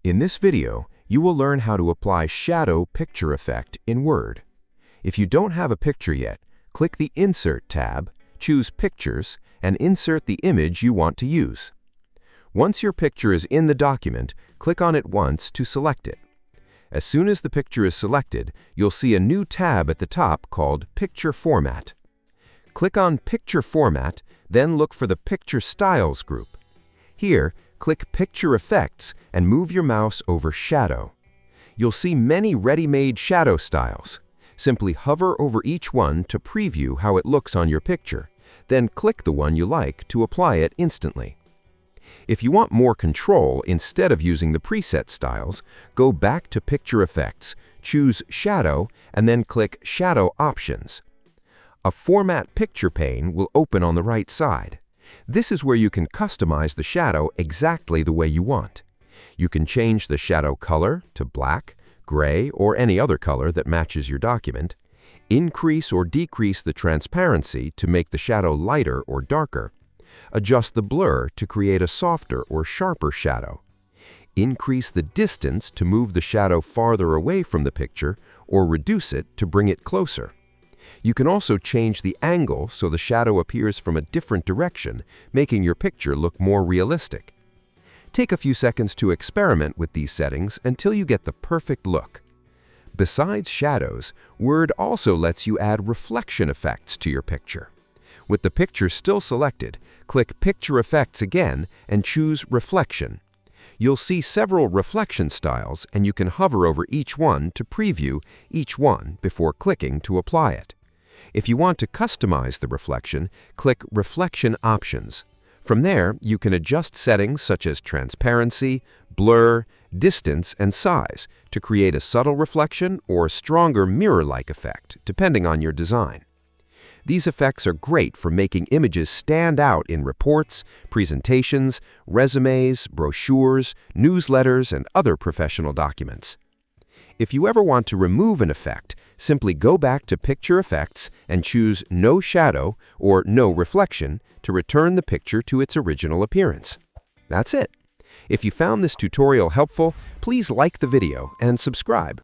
In this video, you will learn how to apply Shadow Picture Effect in Word. If you don't have a picture yet, click the Insert tab, choose Pictures, and insert the image you want to use. Once your picture is in the document, click on it once to select it. As soon as the picture is selected, you'll see a new tab at the top called Picture Format. Click on Picture Format, then look for the Picture Styles group. Here, click Picture Effects and move your mouse over Shadow. You'll see many ready-made shadow styles. Simply hover over each one to preview how it looks on your picture, then click the one you like to apply it instantly. If you want more control instead of using the preset styles, go back to Picture Effects, choose Shadow, and then click Shadow Options. A Format Picture pane will open on the right side. This is where you can customize the shadow exactly the way you want. You can change the shadow color to black, gray, or any other color that matches your document, increase or decrease the transparency to make the shadow lighter or darker, adjust the blur to create a softer or sharper shadow, increase the distance to move the shadow farther away from the picture, or reduce it to bring it closer. You can also change the angle so the shadow appears from a different direction, making your picture look more realistic. Take a few seconds to experiment with these settings until you get the perfect look. Besides shadows, Word also lets you add reflection effects to your picture. With the picture still selected, click Picture Effects again and choose Reflection. You'll see several reflection styles, and you can hover over each one to preview each one before clicking to apply it. If you want to customize the reflection, click Reflection Options. From there, you can adjust settings such as transparency, blur, distance, and size to create a subtle reflection or a stronger mirror-like effect, depending on your design. These effects are great for making images stand out in reports, presentations, resumes, brochures, newsletters, and other professional documents. If you ever want to remove an effect, simply go back to Picture Effects and choose No Shadow or No Reflection to return the picture to its original appearance. That's it. If you found this tutorial helpful, please like the video and subscribe.